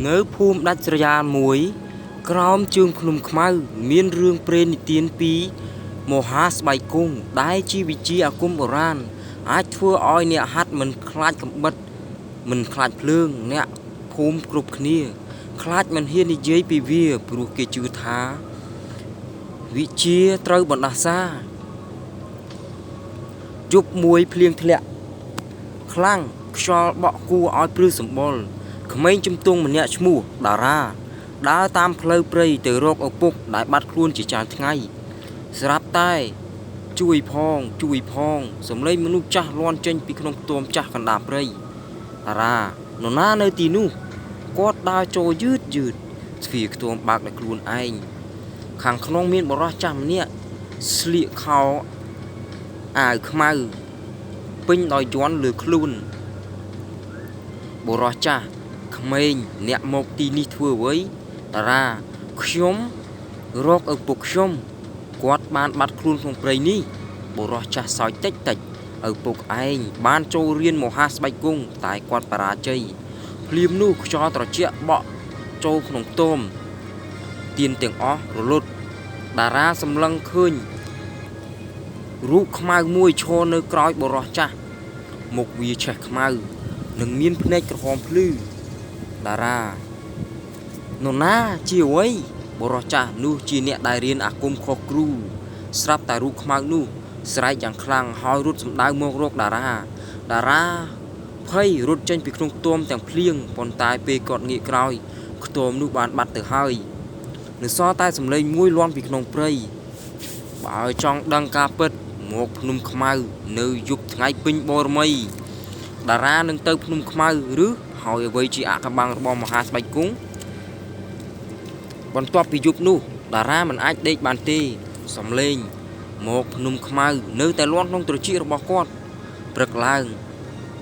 នៅភូមិដាច់ស្រយាលមួយក្រោមជើងភ្នំខ្មៅមានរឿងព្រេងនិទានពីមហាស្បែកគង់ដែលជាវិជាអាគមបុរាណអាចធ្វើឲ្យអ្នកហាត់មិនខ្លាចកំបិតមិនខ្លាចភ្លើងអ្នកភូមិគ្រប់គ្នាខ្លាចមិនហ៊ាននិយាយពីវាព្រោះគេជឿថាវិជាត្រូវបណ្ដាសាយប់មួយភ្លៀងធ្លាក់ខ្លាំងខ្យល់បក់គួរឲ្យព្រឺសម្បុរក្មេងជំទង់ម្នាក់ឈ្មោះតារាដើរតាមផ្លូវព្រៃទៅរកឪពុកដែលបាត់ខ្លួនជាច្រើនថ្ងៃស្រាប់តែជួយផងសំឡេងមនុស្សចាស់លាន់ចេញពីក្នុងខ្ទមចាស់កណ្ដាលព្រៃតារានរណានៅទីនោះគាត់ដើរចូលយឺតទ្វារខ្ទមបើកដោយខ្លួនឯងខាងក្នុងមានបរិសចាស់ម្នាក់ស្លៀកខោអាវខ្មៅពេញដោយយ័ន្តលើខ្លួនបរិសចាស់ក្មេងអ្នកមកទីនេះធ្វើអ្វីតារាខ្ញុំរកឪពុកខ្ញុំគាត់បានបាត់ខ្លួនក្នុងព្រៃនេះបរិសចាស់សើចតិចឪពុកឯងបានចូលរៀនមហាស្បែកគង់តែគាត់បរាជ័យភ្លាមនោះខ្យល់ត្រជាក់បក់ចូលក្នុងខ្ទមទៀនទាំងអស់រលត់តារាសម្លឹងឃើញរូបខ្មៅមួយឈរនៅក្រោយបរិសចាស់មុខវាឆេះខ្មៅនិងមានភ្នែកក្រហមភ្លឺតារានរណាជាអ្វីបរិសចាស់នោះជាអ្នកដែលរៀនអាគមខុសគ្រូស្រាប់តែរូបខ្មៅនោះស្រែកយ៉ាងខ្លាំងហើយរត់សម្ដៅមករកតារាភ័យរត់ចេញពីក្នុងខ្ទមទាំងភ្លៀងប៉ុន្តែពេលគាត់ងាកក្រោយខ្ទមនោះបានបាត់ទៅហើយនៅសល់តែសម្លេងមួយលាន់ពីក្នុងព្រៃបើចង់ដឹងការពិតមកភ្នំខ្មៅនៅយប់ថ្ងៃពេញបូរមីតារានឹងទៅភ្នំខ្មៅឬហើយអ្វីជាអាថ៌កំបាំងរបស់មហាស្បែកគង់បន្ទាប់ពីយប់នោះតារាមិនអាចដេកបានទេសំឡេងមកភ្នំខ្មៅនៅតែលាន់ក្នុងត្រចៀករបស់គាត់ព្រឹកឡើង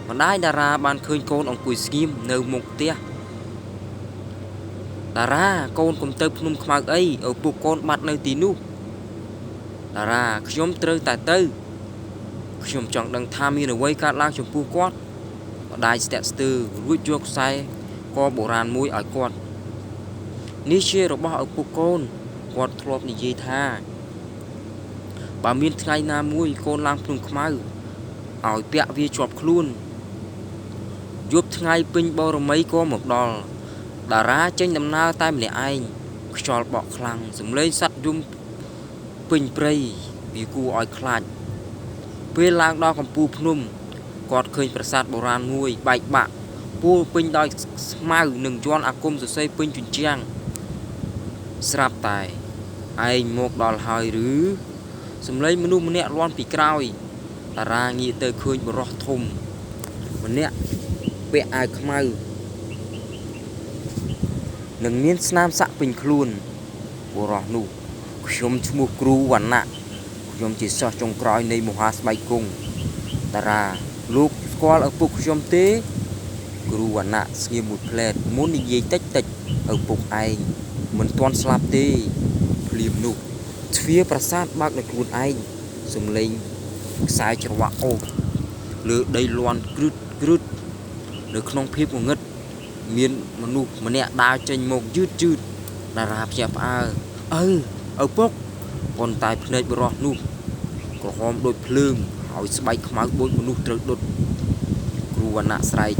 ម្ដាយតារាបានឃើញកូនអង្គុយស្ងៀមនៅមុខផ្ទះតារាកូនកុំទៅភ្នំខ្មៅអីឪពុកកូនបាត់នៅទីនោះតារាខ្ញុំត្រូវតែទៅខ្ញុំចង់ដឹងថាមានអ្វីកើតឡើងចំពោះគាត់ម្ដាយស្ទាក់ស្ទើររួចយកខ្សែកបុរាណមួយឲ្យគាត់នេះជារបស់ឪពុកកូនគាត់ធ្លាប់និយាយថាបើមានថ្ងៃណាមួយកូនឡើងភ្នំខ្មៅឲ្យពាក់វាជាប់ខ្លួនយប់ថ្ងៃពេញបូរមីក៏មកដល់តារាចេញដំណើរតែម្នាក់ឯងខ្យល់បក់ខ្លាំងសំឡេងសត្វយំពេញព្រៃវាគួរឲ្យខ្លាចពេលឡើងដល់កំពូលភ្នំគាត់ឃើញប្រាសាទបុរាណមួយបែកបាក់ពួរពេញដោយស្មៅនិងយ័ន្តអាគមសរសេរពេញជញ្ជាំងស្រាប់តែឯងមកដល់ហើយឬសំឡេងមនុស្សម្នាក់លាន់ពីក្រោយតារាងាកទៅឃើញបរិសធំម្នាក់ពាក់អាវខ្មៅនិងមានស្នាមសាក់ពេញខ្លួនបរិសនោះខ្ញុំឈ្មោះគ្រូវណ្ណៈខ្ញុំជាសិស្សចុងក្រោយនៃមហាស្បែកគង់តារាលោកស្គាល់ឪពុកខ្ញុំទេគ្រូវណ្ណៈស្ងៀមមួយផ្លែតមុននិយាយតិចឪពុកឯងមិនទាន់ស្លាប់ទេភ្លាមនោះទ្វារប្រាសាទបើកដោយខ្លួនឯងសំឡេងខ្សែច្រវាក់អូសលើដីលាន់គ្រឹតនៅក្នុងភាពងងឹតមានមនុស្សម្នាក់ដើរចេញមកយឺតតារាភ្ញាក់ផ្អើលឪពុកប៉ុន្តែភ្នែកបរិសនោះក្រហមដូចភ្លើងហើយស្បែកខ្មៅដូចមនុស្សត្រូវដុតគ្រូវណ្ណៈស្រែក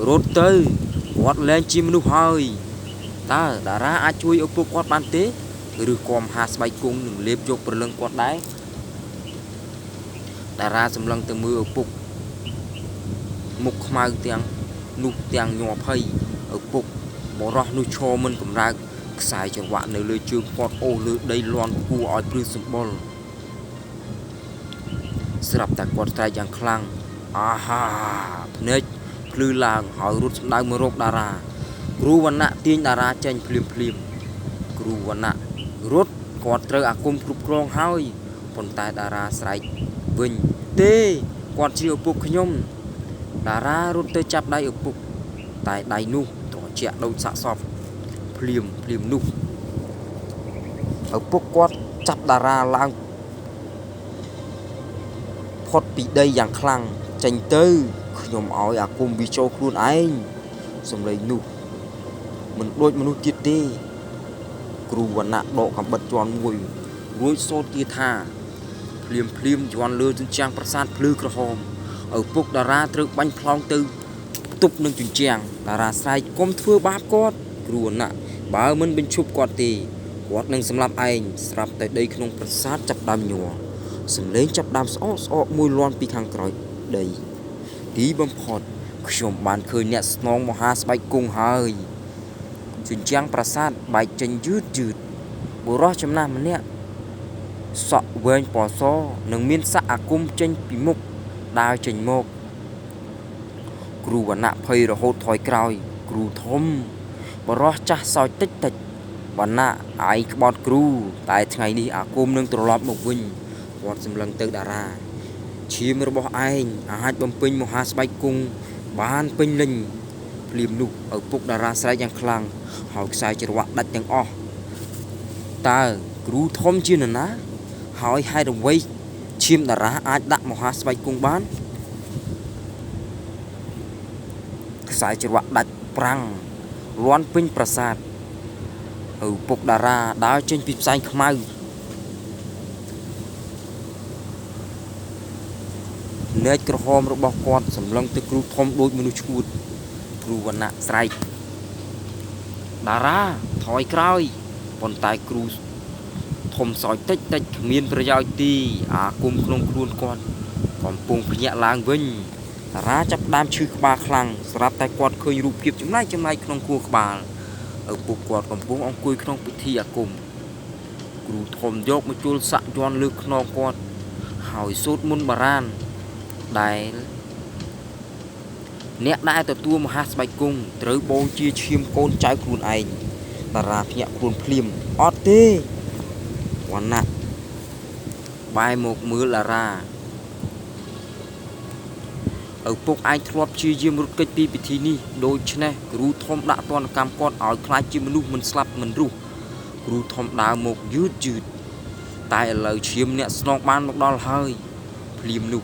រត់ទៅគាត់លែងជាមនុស្សហើយតើតារាអាចជួយឪពុកគាត់បានទេឬក៏មហាស្បែកគង់នឹងលេបយកព្រលឹងគាត់ដែរតារាសម្លឹងទៅមើលឪពុកមុខខ្មៅទាំងនោះទាំងញ័រភ័យឪពុកបរិសនោះឈរមិនកម្រើកខ្សែច្រវាក់នៅលើជើងគាត់អូសលើដីលាន់គួរឲ្យព្រឺសម្បុរស្រាប់តែគាត់ស្រែកយ៉ាងខ្លាំងអាហាភ្នែកភ្លឺឡើងហើយរត់សម្ដៅមករកតារាគ្រូវណ្ណៈទាញតារាចេញភ្លាមគ្រូវណ្ណៈរត់គាត់ត្រូវអាគមគ្រប់គ្រងហើយប៉ុន្តែតារាស្រែកវិញទេគាត់ជាឪពុកខ្ញុំតារារត់ទៅចាប់ដៃឪពុកតែដៃនោះត្រជាក់ដូចសាកសពភ្លាមនោះឪពុកគាត់ចាប់តារាឡើងផុតពីដីយ៉ាងខ្លាំងចេញទៅខ្ញុំឲ្យអាគមវាចូលខ្លួនឯងសំឡេងនោះ មិនដូចមនុស្សទៀតទេគ្រូវណ្ណៈដកកំបិតជាន់មួយរួចសូត្រគាថាភ្លាមជាន់លើជញ្ជាំងប្រាសាទភ្លឺក្រហមឪពុកតារាត្រូវបាញ់ផ្លោងទៅទប់នឹងជញ្ជាំងតារាស្រែកកុំធ្វើបាបគាត់គ្រូវណ្ណៈបើមិនបញ្ឈប់គាត់ទេគាត់នឹងសម្លាប់ឯងស្រាប់តែដីក្នុងប្រាសាទចាប់ដើមញ័រសំឡេងចាប់ដើមស្អកមួយលាន់ពីខាងក្រោយដីទីបំផុតខ្ញុំបានឃើញអ្នកស្នងមហាស្បែកគង់ហើយជញ្ជាំងប្រាសាទបែកចេញយឺតបុរសចំណាស់ម្នាក់សក់វែងពណ៌សនិងមានស័ក្តិអាគមចេញពីមុខដើរចេញមកគ្រូវណ្ណៈភ័យរហូតថយក្រោយគ្រូធំបរោះចាស់សោយតិចវណ្ណៈឯងក្បត់គ្រូតែថ្ងៃនេះអាគមនឹងត្រឡប់មកវិញគាត់សម្លឹងទៅតារាឈាមរបស់ឯងអាចបំពេញមហាស្បែកគង់បានពេញលេញភ្លាមនោះឪពុកតារាស្រែកយ៉ាងខ្លាំងហើយខ្សែច្រវាក់ដាច់ទាំងអស់តើគ្រូធំជានរណាហើយហេតុអ្វីឈាមតារាអាចដាក់មហាស្បែកគង់បានខ្សែច្រវាក់ដាច់ប្រាំងលាន់ពេញប្រាសាទឪពុកតារាដើរចេញពីផ្សែងខ្មៅភ្នែកក្រហមរបស់គាត់សម្លឹងទៅគ្រូធំដូចមនុស្សឈួតគ្រូវណ្ណៈស្រែកតារាថយក្រោយប៉ុន្តែគ្រូធំសោយតិចគ្មានប្រយោជន៍ទីអាគមក្នុងខ្លួនគាត់កំពុងភ្ញាក់ឡើងវិញតារាចាប់ដើមឈឺក្បាលខ្លាំងស្រាប់តែគាត់ឃើញរូបភាពចំណាយក្នុងខួរក្បាលឪពុកគាត់កំពុងអង្គុយក្នុងពិធីអាគមគ្រូធំយកមកជុលសាក់យ័ន្តលើខ្នងគាត់ហើយសូត្រមន្តបារាណដែលអ្នកដែលទទួលមហាស្បែកគង់ត្រូវបូជាឈាមកូនចៅខ្លួនឯងតារាភ្ញាក់ខ្លួនភ្លាមអត់ទេវណ្ណៈបែរមកមើលតារាឪពុកឯងធ្លាប់ព្យាយាមរត់គេចពីពិធីនេះដូច្នេះគ្រូធំដាក់ទណ្ឌកម្មគាត់ឲ្យខ្លាចជាមនុស្សមិនស្លាប់មិនរស់គ្រូធំដើរមកយឺតតែឥឡូវឈាមអ្នកស្នងបានមកដល់ហើយភ្លាមនោះ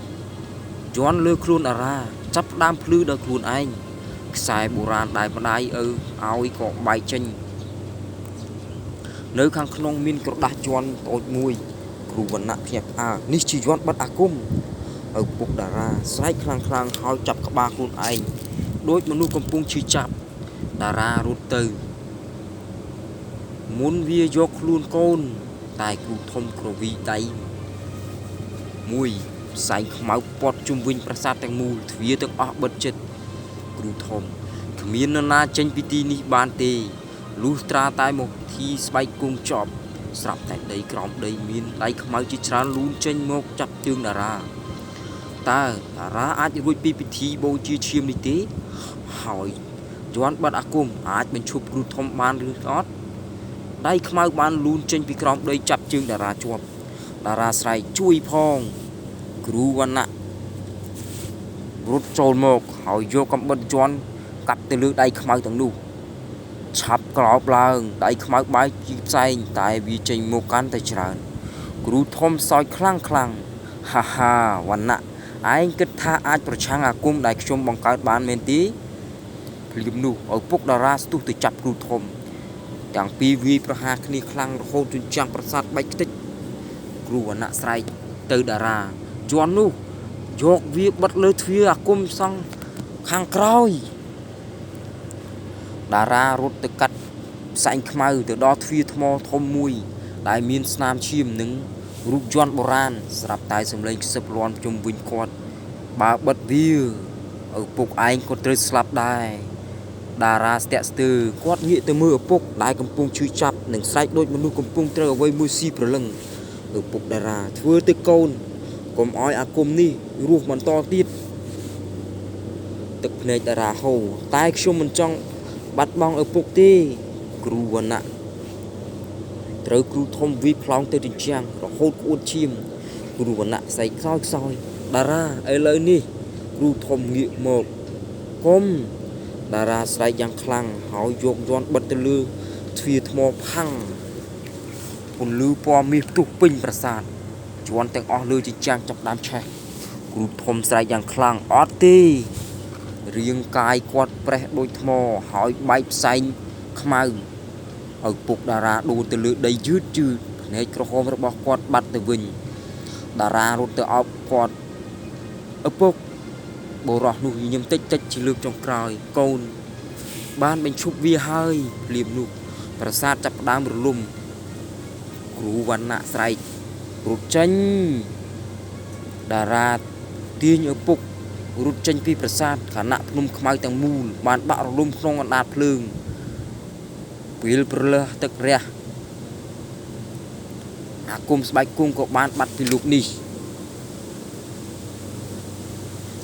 យន់លើខ្លួនតារាចាប់ផ្ដើមភ្លឺដល់ខ្លួនឯងខ្សែបុរាណដែលម្ដាយឲ្យក៏បែកចេញនៅខាងក្នុងមានក្រដាស់យន់តូចមួយគ្រូវណ្ណៈភ្ញាក់ផ្អើលនេះជាយន់បិទអាគមឪពុកតារាស្រែកខ្លាំងហើយចាប់ក្បាលខ្លួនឯងដូចមនុស្សកំពុងឈឺចាប់តារារត់ទៅមុនវាយកខ្លួនកូនតែគ្រូធំក្រវីដៃមួយផ្សែងខ្មៅព័ទ្ធជុំវិញប្រាសាទទាំងមូលទ្វារទាំងអស់បិទជិតគ្រូធំគ្មាននរណាចេញពីទីនេះបានទេលុះត្រាតែមកទីស្បែកគង់ចប់ស្រាប់តែដីក្រោមដីមានដៃខ្មៅជាច្រើនលូនចេញមកចាប់ជើងតារាតើតារាអាចរួចពីពិធីបូជាឈាមនេះទេហើយយន់បាត់អាគមអាចបញ្ឈប់គ្រូធំបានឬអត់ដៃខ្មៅបានលូនចេញពីក្រោមដីចាប់ជើងតារាជាប់តារាស្រែកជួយផងគ្រូវណ្ណៈរត់ចូលមកហើយយកកំបិតយន់កាប់ទៅលើដៃខ្មៅទាំងនោះឆាប់ក្រោបឡើងដៃខ្មៅបែកជាផ្សែងតែវាចេញមកកាន់តែច្រើនគ្រូធំសើចខ្លាំងហាវណ្ណៈឯងគិតថាអាចប្រឆាំងអាគមដែលខ្ញុំបង្កើតបានមែនទេភ្លាមនោះឪពុកតារាស្ទុះទៅចាប់គ្រូធំទាំងពីរវាយប្រហារគ្នាខ្លាំងរហូតជញ្ជាំងប្រាសាទបែកខ្ទេចគ្រូវណ្ណៈស្រែកទៅតារាយន់នោះយកវាបិទលើទ្វារអាគមសង់ខាងក្រោយតារារត់ទៅកាត់ផ្សែងខ្មៅទៅដល់ទ្វារថ្មធំមួយដែលមានស្នាមឈាមនិងរូបយន្តបុរាណស្រាប់តែសម្លេងខ្សឹបលាន់ជុំវិញគាត់បើបិទវាឪពុកឯងក៏ត្រូវស្លាប់ដែរតារាស្ទាក់ស្ទើរគាត់ងាកទៅមើលឪពុកដែលកំពុងឈឺចាប់និងស្រែកដូចមនុស្សកំពុងត្រូវអ្វីមួយស៊ីប្រលឹងឪពុកតារាធ្វើទៅកូនកុំឲ្យអាគមនេះរស់បន្តទៀតទឹកភ្នែកតារាហូរតែខ្ញុំមិនចង់បាត់បង់ឪពុកទេគ្រូវណ្ណៈត្រូវគ្រូធំវិផ្លោងទៅជញ្ជាំងរហូតក្អួតឈាមគ្រូវណ្ណៈស្អែកខ្សោយតារាឥឡូវនេះគ្រូធំងាកមកកុំតារាស្រែកយ៉ាងខ្លាំងហើយយកយន្តបិទទៅលើទ្វារថ្មផាំងពន្លឺពណ៌មាសផ្ទុះពេញប្រាសាទយន្តទាំងអស់លើជញ្ជាំងចាប់ដើមឆេះគ្រូធំស្រែកយ៉ាងខ្លាំងអត់ទេរាងកាយគាត់ប្រេះដូចថ្មហើយបែកផ្សែង ខ្មៅឪពុកតារាដួលទៅលើដីយឺតភ្នែកក្រហមរបស់គាត់បាត់ទៅវិញតារារត់ទៅអោបគាត់ឪពុកបុរសនោះញញឹមតិចជាលើកចុងក្រោយកូនបានបញ្ឈប់វាហើយភ្លាមនោះប្រាសាទចាប់ផ្ដើមរលំគ្រូវណ្ណៈស្រែករត់ចេញតារាទាញឪពុករត់ចេញពីប្រាសាទខណៈភ្នំខ្មៅទាំងមូលបានបាក់រលំក្នុងអណ្ដាតភ្លើងពេលប្រលើសទឹករះអាគមស្បែកគង់ក៏បានបាត់ពីលោកនេះ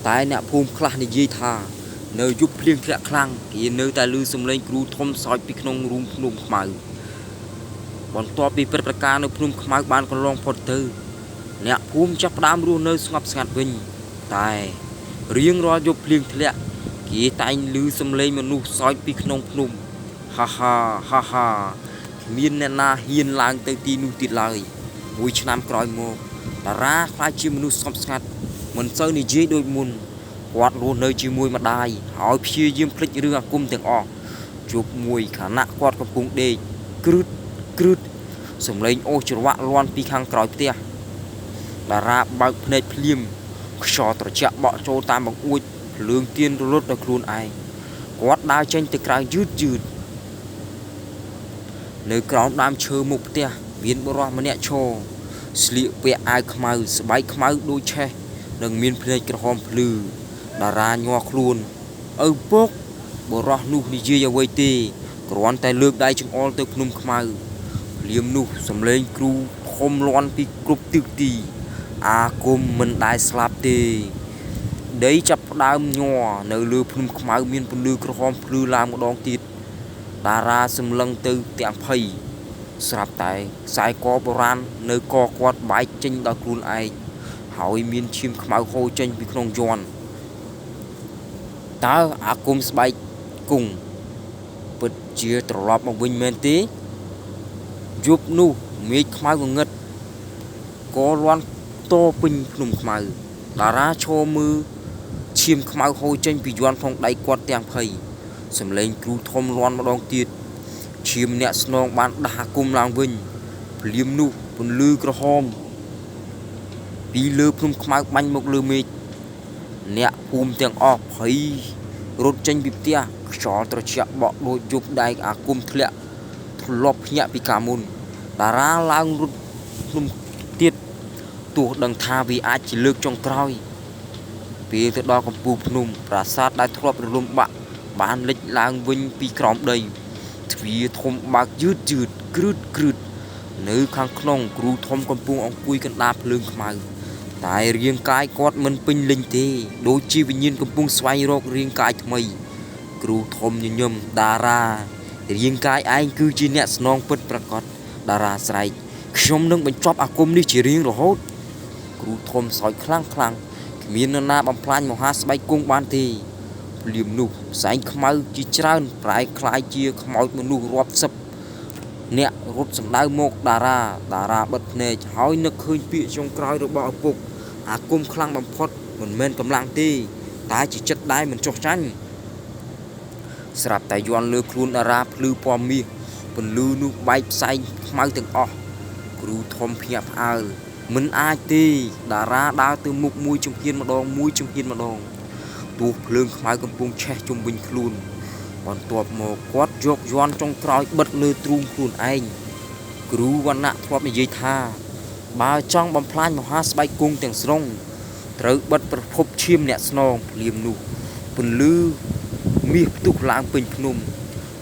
តែអ្នកភូមិខ្លះនិយាយថានៅយប់ភ្លៀងធ្លាក់ខ្លាំងគេនៅតែឮសំឡេងគ្រូធំសោចពីក្នុងរូងភ្នំខ្មៅបន្ទាប់ពីព្រឹត្តិការណ៍នៅភ្នំខ្មៅបានកន្លងផុតទៅអ្នកភូមិចាប់ផ្ដើមរស់នៅស្ងប់ស្ងាត់វិញតែរៀងរាល់យប់ភ្លៀងធ្លាក់គេតែងឮសំឡេងមនុស្សសោចពីក្នុងភ្នំហាហាគ្មានអ្នកណាហ៊ានឡើងទៅទីនោះទៀតឡើយមួយឆ្នាំក្រោយមកតារាខ្លាចជាមនុស្សស្ងប់ស្ងាត់មិនសូវនិយាយដូចមុនគាត់រស់នៅជាមួយម្ដាយហើយព្យាយាមភ្លេចរឿងអាគមទាំងអស់ជប់មួយខណៈគាត់កំពុងដេកគ្រឹតសំឡេងអូសច្រវាក់លាន់ពីខាងក្រោយផ្ទះតារាបើកភ្នែកភ្លាមខ្យល់ត្រជាក់បក់ចូលតាមបង្អួចភ្លើងទៀនរលត់ដល់ខ្លួនឯងគាត់ដើរចេញទៅក្រៅយឺតនៅក្រោមដើមឈើមុខផ្ទះមានបុរសម្នាក់ឈរស្លៀកពាក់អាវខ្មៅស្បែកខ្មៅដូចឆេះនិងមានភ្នែកក្រហមភ្លឺតារាញ័រខ្លួនឪពុកបុរសនោះនិយាយអ្វីទេគ្រាន់តែលើកដៃចង្អុលទៅភ្នំខ្មៅភ្លាមនោះសំឡេងគ្រូធំលាន់ពីគ្រប់ទិសទីអាគមមិនដែលស្លាប់ទេដីចាប់ផ្ដើមញ័រនៅលើភ្នំខ្មៅមានពន្លឺក្រហមភ្លឺឡើងម្ដងទៀតតារាសម្លឹងទៅទាំងភ័យស្រាប់តែខ្សែកបុរាណនៅកគាត់បែកចេញដល់ខ្លួនឯងហើយមានឈាមខ្មៅហូរចេញពីក្នុងយ័ន្តតើអាគមស្បែកគង់ពិតជាត្រឡប់មកវិញមែនទេយប់នោះមេឃខ្មៅងងឹតក៏លាន់តពេញភ្នំខ្មៅតារាឈរមើលឈាមខ្មៅហូរចេញពីយ័ន្តផងដៃគាត់ទាំងភ័យសំឡេងគ្រូធំលាន់ម្ដងទៀតឈាមអ្នកស្នងបានដាស់អាគមឡើងវិញភ្លាមនោះពន្លឺក្រហមពីលើភ្នំខ្មៅបាញ់មកលើមេឃអ្នកភូមិទាំងអស់ភ័យរត់ចេញពីផ្ទះខ្យល់ត្រជាក់បក់ដូចយប់ដែកអាគមធ្លាក់ធ្លាប់ភ្ញាក់ពីកាលមុនតារាឡើងរត់ភ្នំទៀតទោះដឹងថាវាអាចជាលើកចុងក្រោយពេលទៅដល់កំពូលភ្នំប្រាសាទដែលធ្លាប់រលំបាក់បានលេចឡើងវិញពីក្រោមដីទ្វារធំបើកយឺតគ្រឹតនៅខាងក្នុងគ្រូធំកំពុងអង្គុយកណ្ដាលភ្លើងខ្មៅតែរាងកាយគាត់មិនពេញលេញទេដូចជាវិញ្ញាណកំពុងស្វែងរករាងកាយថ្មីគ្រូធំញញឹមតារារាងកាយឯងគឺជាអ្នកស្នងពិតប្រាកដតារាស្រែកខ្ញុំនឹងបញ្ចប់អាគមនេះជារៀងរហូតគ្រូធំសោយខ្លាំងគ្មាននរណាបំផ្លាញមហាស្បែកគង់បានទេភ្លាមនោះផ្សែងខ្មៅជាច្រើនប្រែคล้ายជាខ្មោចមនុស្សរាប់សិបអ្នករត់សម្ដៅមកតារាបិទភ្នែកហើយនឹកឃើញពាក្យចុងក្រោយរបស់ឪពុកអាគមខ្លាំងបំផុតមិនមែនកម្លាំងទេតែជាចិត្តដែលមិនចុះចាញ់ស្រាប់តែយន់លើខ្លួនតារាភ្លឺពណ៌មាសពន្លឺនោះបែកផ្សែងខ្មៅទាំងអស់គ្រូធំភ្ញាក់ផ្អើលមិនអាចទេតារាដើរទៅមុខមួយជំហានម្ដងទោះភ្លើងខ្មៅកំពុងឆេះជុំវិញខ្លួនបន្ទាប់មកគាត់យកយ័ន្តចុងក្រោយបិទលើទ្រូងខ្លួនឯងគ្រូវណ្ណៈធ្លាប់និយាយថាបើចង់បំផ្លាញមហាស្បែកគង់ទាំងស្រុងត្រូវបិទប្រភពឈាមអ្នកស្នងភ្លាមនោះពន្លឺមាសផ្ទុះឡើងពេញភ្នំ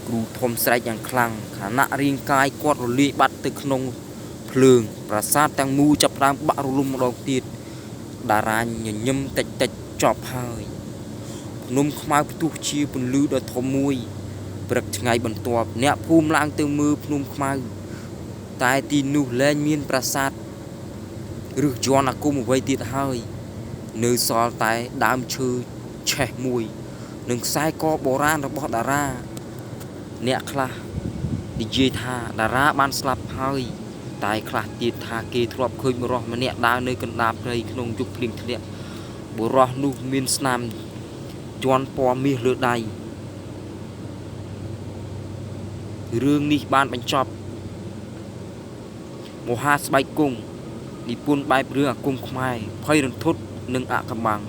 គ្រូធំស្រែកយ៉ាងខ្លាំងខណៈរាងកាយគាត់រលាយបាត់ទៅក្នុងភ្លើងប្រាសាទទាំងមូលចាប់ផ្ដើមបាក់រលំម្ដងទៀតតារាញញឹមតិចចប់ហើយភ្នំខ្មៅផ្ទុះជាពន្លឺដ៏ធំមួយព្រឹកថ្ងៃបន្ទាប់អ្នកភូមិឡើងទៅមើលភ្នំខ្មៅតែទីនោះលែងមានប្រាសាទឬយ័ន្តអាគមអ្វីទៀតហើយនៅសល់តែដើមឈើឆេះមួយនិងខ្សែកបុរាណរបស់តារាអ្នកខ្លះនិយាយថាតារាបានស្លាប់ហើយតែខ្លះទៀតថាគេធ្លាប់ឃើញបុរសម្នាក់ដើរនៅកណ្ដាលព្រៃក្នុងយប់ភ្លៀងធ្លាក់បុរសនោះមានស្នាមជាន់ពណ៌មាសលើដៃ រឿងនេះបានបញ្ចប់មហាស្បែកគង់និពន្ធបែបរឿងអាគមខ្មែរភ័យរន្ធត់និងអកំបាំង